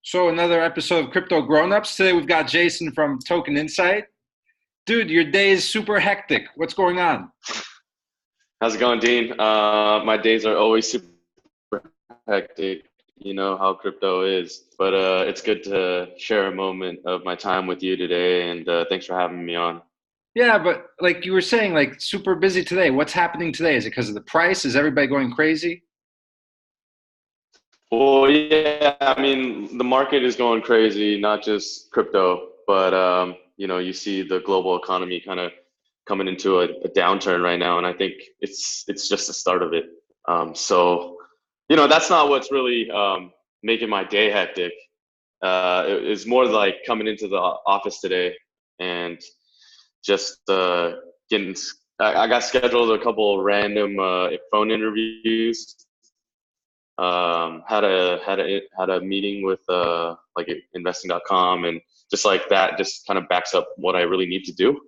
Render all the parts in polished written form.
So another episode of Crypto Grown-Ups. Today we've got Jason from TokenInsight. Dude, your day is super hectic. What's going on? How's it going, Dean? My days are always super hectic. You know how crypto is, but it's good to share a moment of my time with you today, and thanks for having me on. Yeah, but like you were saying, like super busy today. What's happening today? Is it because of the price? Is everybody going crazy? Well, yeah, I mean, the market is going crazy, not just crypto, but you see the global economy kind of coming into a downturn right now, and I think it's just the start of it. That's not what's really making my day hectic. It's more like coming into the office today and just getting. I got scheduled a couple random phone interviews. Had a meeting with like investing.com, and just like that just kind of backs up what I really need to do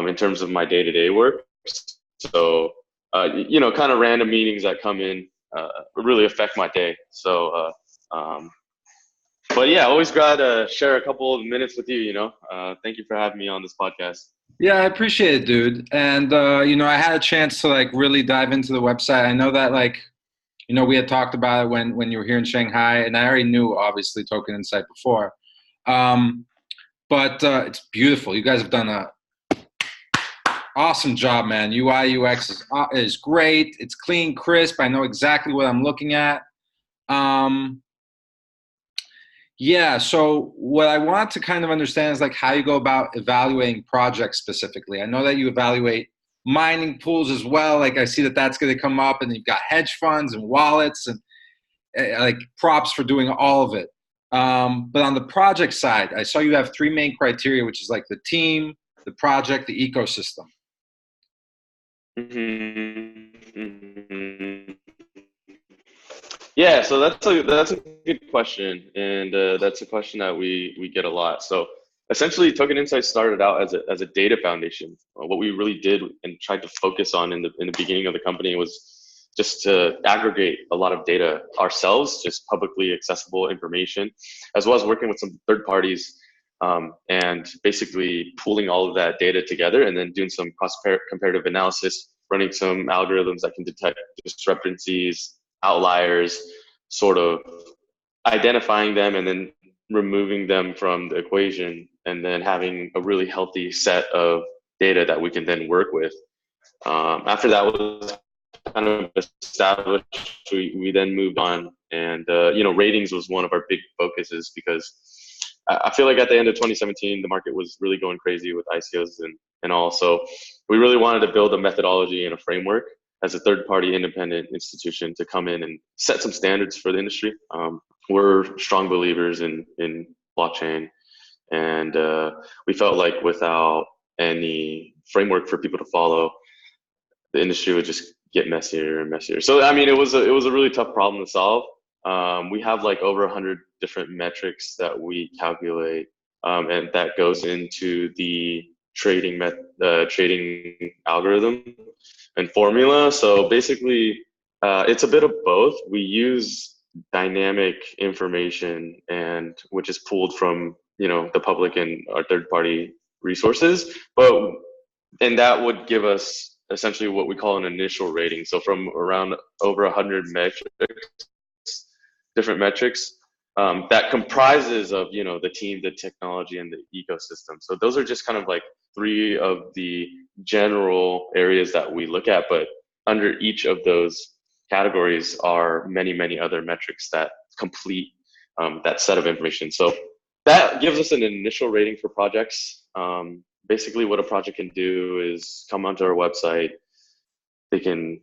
in terms of my day-to-day work. So kind of random meetings that come in really affect my day. But yeah, always glad to share a couple of minutes with you. Thank you for having me on this podcast. Yeah, I appreciate it, dude. And I had a chance to like really dive into the website. I know that we had talked about it when you were here in Shanghai, and I already knew obviously TokenInsight before. But it's beautiful. You guys have done a awesome job, man. UI UX is great. It's clean, crisp. I know exactly what I'm looking at. Yeah, so what I want to kind of understand is like how you go about evaluating projects specifically. I know that you evaluate mining pools as well. Like I see that that's going to come up, and you've got hedge funds and wallets and like props for doing all of it. But on the project side, I saw you have three main criteria, which is like the team, the project, the ecosystem. Mm-hmm. Yeah, so that's a good question, and that's a question that we get a lot. So essentially, TokenInsight started out as a data foundation. What we really did and tried to focus on in the beginning of the company was just to aggregate a lot of data ourselves, just publicly accessible information, as well as working with some third parties, and basically pooling all of that data together, and then doing some comparative analysis, running some algorithms that can detect discrepancies, outliers, sort of identifying them and then removing them from the equation, and then having a really healthy set of data that we can then work with. After that was kind of established, we then moved on, and ratings was one of our big focuses, because I feel like at the end of 2017, the market was really going crazy with ICOs and all. So we really wanted to build a methodology and a framework as a third-party independent institution to come in and set some standards for the industry. We're strong believers in blockchain, and we felt like without any framework for people to follow, the industry would just get messier and messier. So I mean, it was a really tough problem to solve. We have like over 100 different metrics that we calculate, and that goes into the trading algorithm and formula. So basically, it's a bit of both. We use dynamic information, and which is pulled from the public and our third party resources, and that would give us essentially what we call an initial rating. So from around over 100 different metrics, that comprises of the team, the technology, and the ecosystem. So those are just kind of like three of the general areas that we look at, but under each of those categories are many other metrics that complete that set of information. So that gives us an initial rating for projects. Basically what a project can do is come onto our website. They can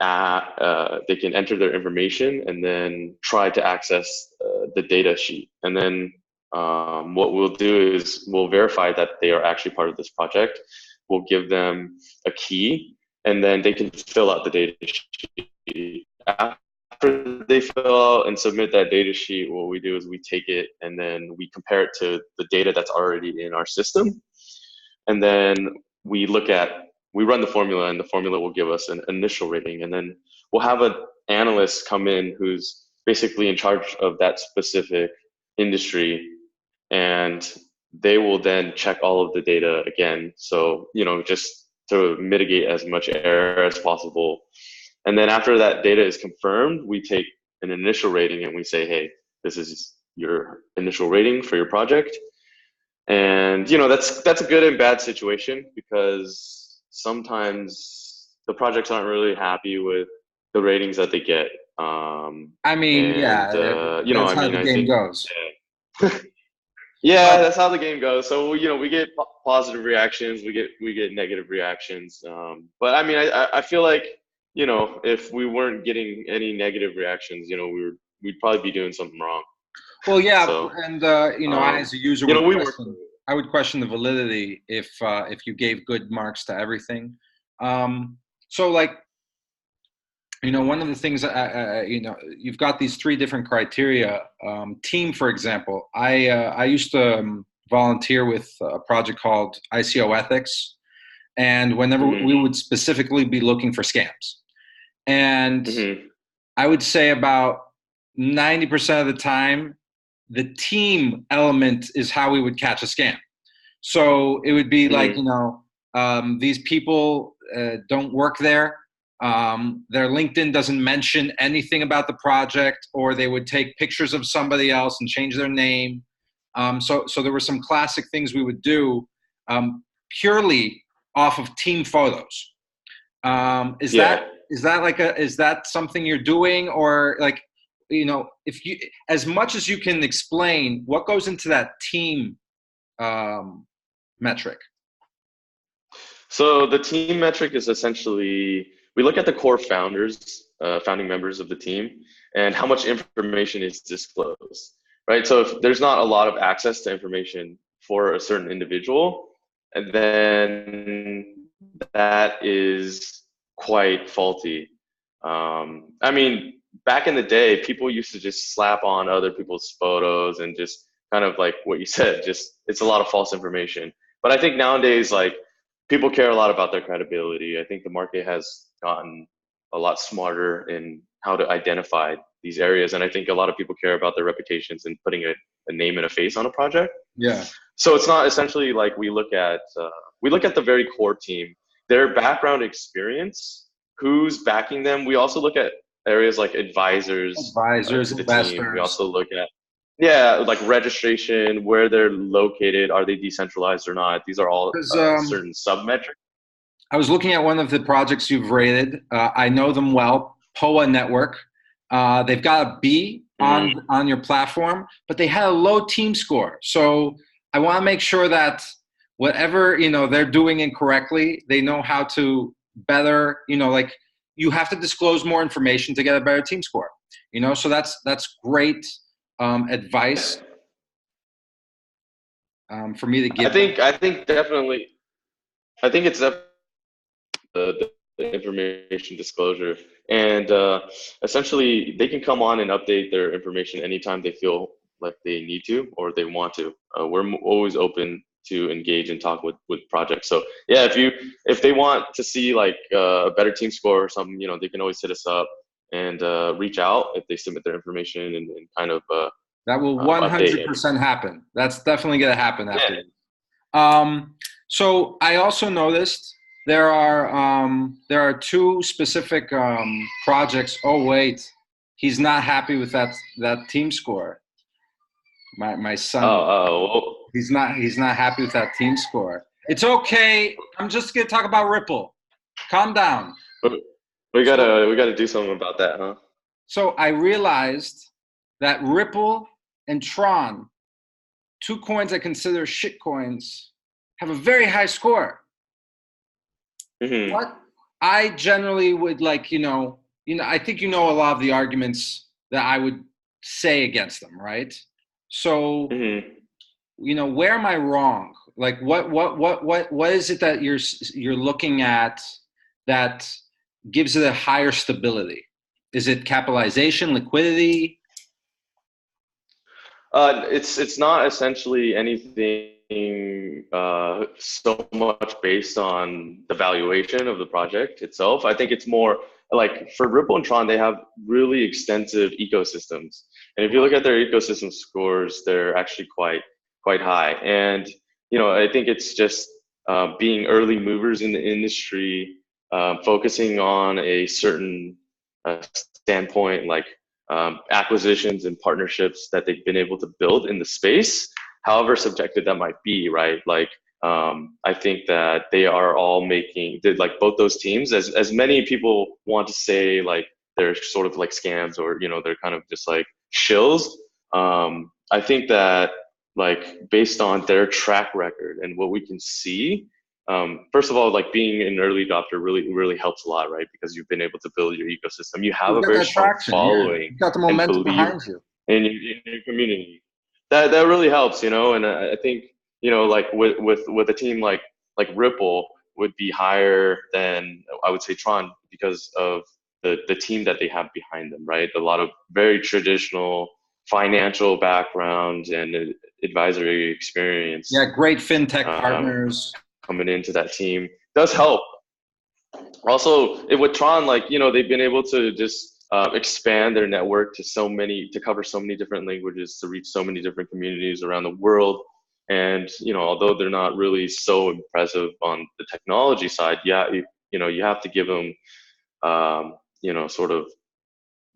enter their information and then try to access the data sheet. And then what we'll do is we'll verify that they are actually part of this project. We'll give them a key, and then they can fill out the data sheet. After they fill out and submit that data sheet, what we do is we take it and then we compare it to the data that's already in our system. And then we run the formula, and the formula will give us an initial rating. And then we'll have an analyst come in who's basically in charge of that specific industry, and they will then check all of the data again. So, just to mitigate as much error as possible. And then after that data is confirmed, we take an initial rating and we say, hey, this is your initial rating for your project. And that's a good and bad situation, because sometimes the projects aren't really happy with the ratings that they get. I mean, yeah, that's how the I game think, goes. yeah, that's how the game goes. So we get positive reactions, we get negative reactions. But I mean, I feel like if we weren't getting any negative reactions, we'd probably be doing something wrong. Well, yeah, So, and I as a user would we work. I would question the validity if you gave good marks to everything. So like, one of the things, you've got these 3 different criteria. Team, for example, I used to volunteer with a project called ICO Ethics, and whenever we would specifically be looking for scams, and I would say about 90% of the time, the team element is how we would catch a scam. So it would be like, these people don't work there. Their LinkedIn doesn't mention anything about the project, or they would take pictures of somebody else and change their name. So there were some classic things we would do purely off of team photos. Is that something you're doing, or like, if you, as much as you can explain, what goes into that team metric? So the team metric is essentially, we look at the core founding members of the team, and how much information is disclosed, right? So if there's not a lot of access to information for a certain individual, and then that is quite faulty. I mean, back in the day, people used to just slap on other people's photos and just kind of like what you said, just it's a lot of false information. But I think nowadays, like, people care a lot about their credibility. I think the market has gotten a lot smarter in how to identify these areas, and I think a lot of people care about their reputations and putting a name and a face on a project. Yeah. So it's not essentially like we look at the very core team, their background experience, who's backing them. We also look at areas like advisors to the investors. team. We also look at like registration, where they're located, are they decentralized or not? These are all certain sub-metrics. I was looking at one of the projects you've rated. I know them well, POA Network. They've got a B on your platform, but they had a low team score. So I want to make sure that whatever they're doing incorrectly, they know how to better. Like, you have to disclose more information to get a better team score. So that's great advice for me to give. I think definitely. I think it's definitely the information disclosure, and essentially they can come on and update their information anytime they feel like they need to or they want to. We're always open to engage and talk with projects. So yeah, if they want to see like a better team score or something, they can always hit us up and reach out if they submit their information and kind of that will 100% happen. That's definitely going to happen after. Yeah. So I also noticed there are 2 specific projects. Oh wait, he's not happy with that team score. My son. He's not happy with that team score. It's okay. I'm just gonna talk about Ripple. Calm down. We gotta do something about that, huh? So I realized that Ripple and Tron, 2 coins I consider shit coins, have a very high score. What I generally would like, I think a lot of the arguments that I would say against them, right? So, where am I wrong? Like, what is it that you're looking at that gives it a higher stability? Is it capitalization, liquidity? It's not essentially anything so much based on the valuation of the project itself. I think it's more like for Ripple and Tron, they have really extensive ecosystems. And if you look at their ecosystem scores, they're actually quite high. And, I think it's just being early movers in the industry, focusing on a certain standpoint, like acquisitions and partnerships that they've been able to build in the space, however subjective that might be, right? Like, I think that they are all like both those teams, as many people want to say, like they're sort of like scams or, they're kind of just like shills. I think that like based on their track record and what we can see, first of all, like being an early adopter really helps a lot, right? Because you've been able to build your ecosystem. You have a very strong following. Yeah. You got the momentum behind you in your community. That really helps, and I think, like with a team like Ripple would be higher than, I would say, Tron, because of the team that they have behind them, right? A lot of very traditional financial background and advisory experience. Yeah, great fintech partners coming into that team does help. Also, with Tron, like, they've been able to just expand their network to cover so many different languages, to reach so many different communities around the world. And, although they're not really so impressive on the technology side, yeah, you have to give them, sort of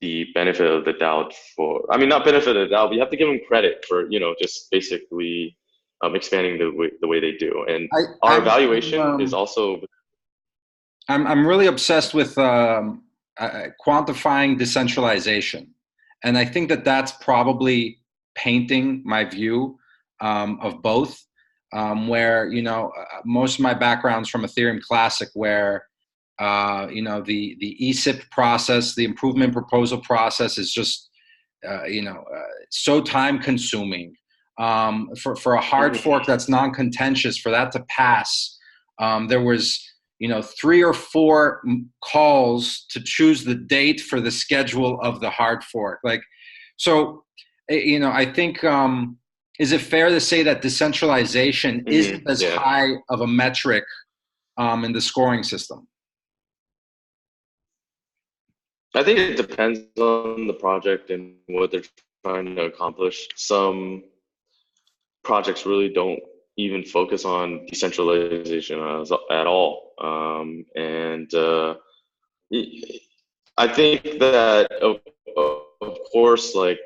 the benefit of the doubt not benefit of the doubt, but you have to give them credit for, just basically expanding the way they do. And our evaluation is also. I'm really obsessed with quantifying decentralization. And I think that that's probably painting my view of both, where, most of my background's from Ethereum Classic, where, the ESIP process, the improvement proposal process is just, so time consuming. For a hard fork that's non-contentious, for that to pass, there was, 3 or 4 calls to choose the date for the schedule of the hard fork. Like, so, I think, is it fair to say that decentralization isn't as high of a metric in the scoring system? I think it depends on the project and what they're trying to accomplish. Some projects really don't even focus on decentralization at all. And I think that, of course, like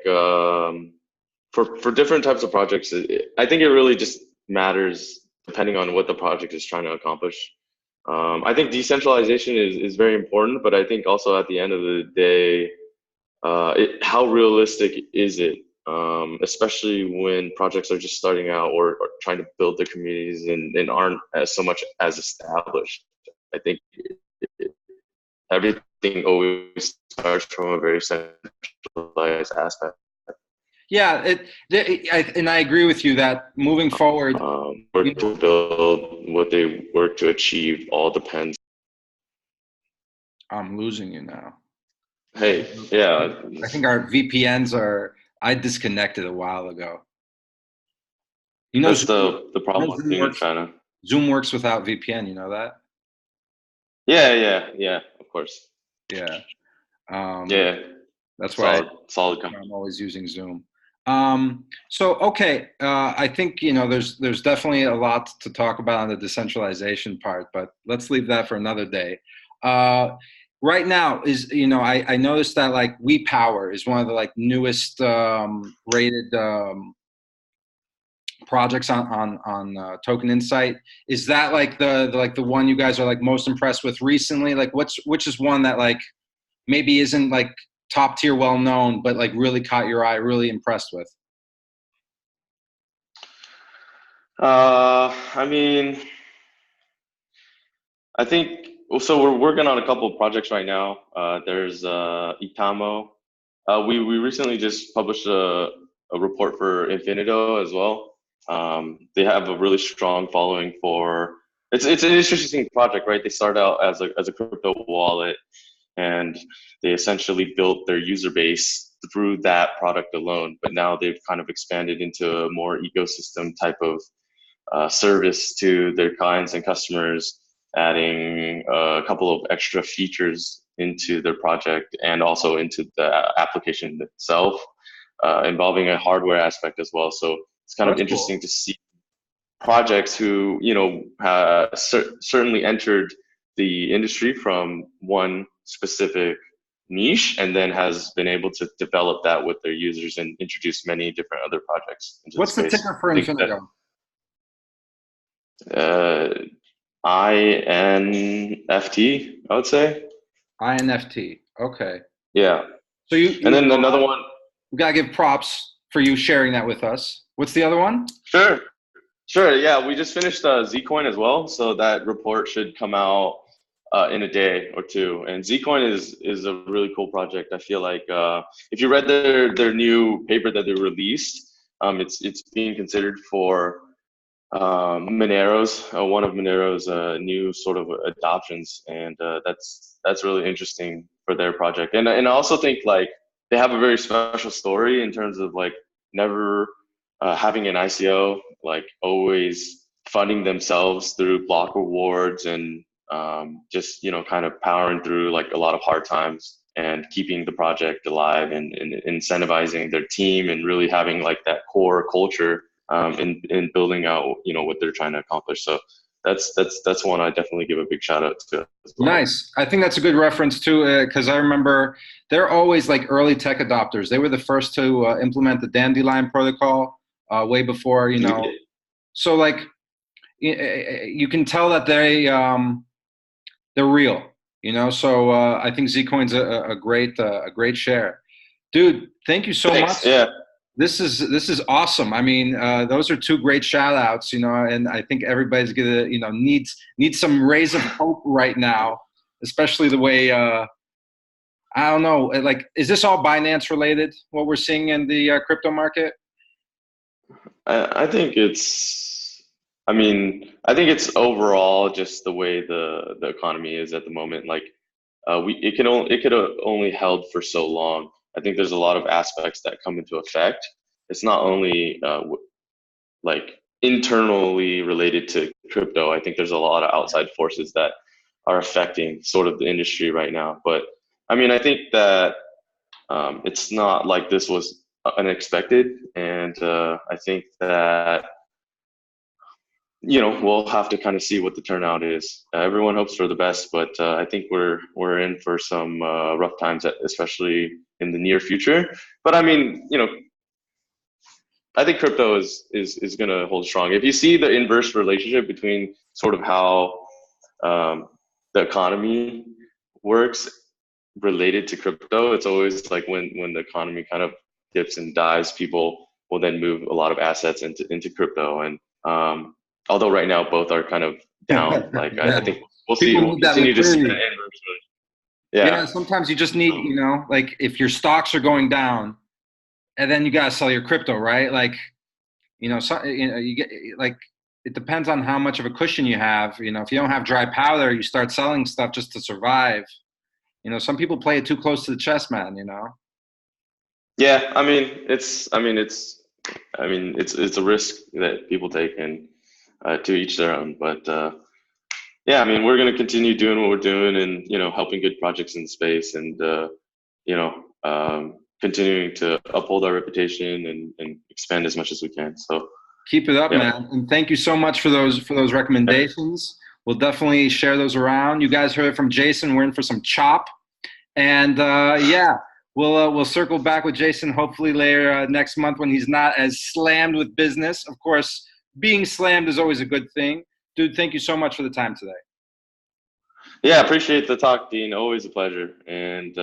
for different types of projects, I think it really just matters depending on what the project is trying to accomplish. I think decentralization is very important, but I think also at the end of the day, how realistic is it? Especially when projects are just starting out or trying to build their communities and aren't so much as established. I think everything always starts from a very centralized aspect. Yeah, and I agree with you that moving forward, work to build, what they work to achieve, all depends. I'm losing you now. Hey, yeah. I think our VPNs I disconnected a while ago. That's the problem with being in China. Zoom works without VPN, you know that? Yeah, of course. Yeah. Yeah. That's why solid I'm always using Zoom. So, okay. I think, there's definitely a lot to talk about on the decentralization part, but let's leave that for another day. Right now is, I noticed that like WePower is one of the like newest rated projects on TokenInsight. Is that like the one you guys are like most impressed with recently? Like which is one that like maybe isn't like top tier, well known, but like really caught your eye, really impressed with? I think, so we're working on a couple of projects right now. There's Itamo. We recently just published a report for Infinito as well. They have a really strong following for, it's an interesting project, right? They started out as a crypto wallet, and they essentially built their user base through that product alone. But now they've kind of expanded into a more ecosystem type of service to their clients and customers, adding a couple of extra features into their project and also into the application itself, involving a hardware aspect as well. So it's kind of That's interesting cool. to see projects who, certainly entered the industry from one specific niche and then has been able to develop that with their users and introduce many different other projects into the What's the space. ticker for I think Infinigo? that INFT, I would say. INFT. Okay. Yeah. So And you then another one. we gotta give props for you sharing that with us. What's the other one? Sure. Sure. Yeah. We just finished Zcoin as well. So that report should come out in a day or two. And Zcoin is a really cool project. I feel like if you read their new paper that they released, it's being considered for Monero's, one of Monero's new sort of adoptions, and that's really interesting for their project. And I also think like they have a very special story in terms of like never having an ICO, like always funding themselves through block rewards and just kind of powering through like a lot of hard times and keeping the project alive and incentivizing their team and really having like that core culture in building out what they're trying to accomplish. So that's one I definitely give a big shout out to as well. Nice. I think that's a good reference too, because I remember they're always like early tech adopters. They were the first to implement the Dandelion protocol way before, So like you can tell that they're real, So I think Zcoin's a great share, dude. Thank you so much. Thanks. Yeah. This is awesome. I mean, those are two great shout outs, and I think everybody's gonna, needs some rays of hope right now, especially the way, I don't know, like, is this all Binance related, what we're seeing in the crypto market? I think I think it's overall just the way the economy is at the moment. Like, it could have only held for so long. I think there's a lot of aspects that come into effect. It's not only like internally related to crypto. I think there's a lot of outside forces that are affecting sort of the industry right now. But I think that it's not like this was unexpected, and I think that we'll have to kind of see what the turnout is. Everyone hopes for the best, but I think we're in for some rough times, especially in the near future. But I think crypto is going to hold strong. If you see the inverse relationship between sort of how the economy works related to crypto, it's always like when the economy kind of dips and dives, people will then move a lot of assets into crypto. And although right now both are kind of down, like Yeah. I think we'll see. People We'll need that continue to see that liquidity. inverse. Yeah, Yeah. sometimes you just need, like if your stocks are going down, and then you gotta sell your crypto, right? Like, you get like it depends on how much of a cushion you have. If you don't have dry powder, you start selling stuff just to survive. Some people play it too close to the chest, man. Yeah. It's a risk that people take, and to each their own. But yeah, we're going to continue doing what we're doing and, helping good projects in space and, continuing to uphold our reputation and expand as much as we can. So Keep it up, yeah. man. And thank you so much for those recommendations. We'll definitely share those around. You guys heard it from Jason. We're in for some chop. And yeah, we'll circle back with Jason hopefully later next month when he's not as slammed with business. Of course, being slammed is always a good thing. Dude, thank you so much for the time today. Yeah, appreciate the talk, Dean. Always a pleasure. And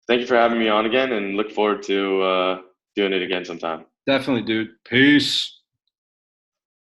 thank you for having me on again, and look forward to doing it again sometime. Definitely, dude. Peace.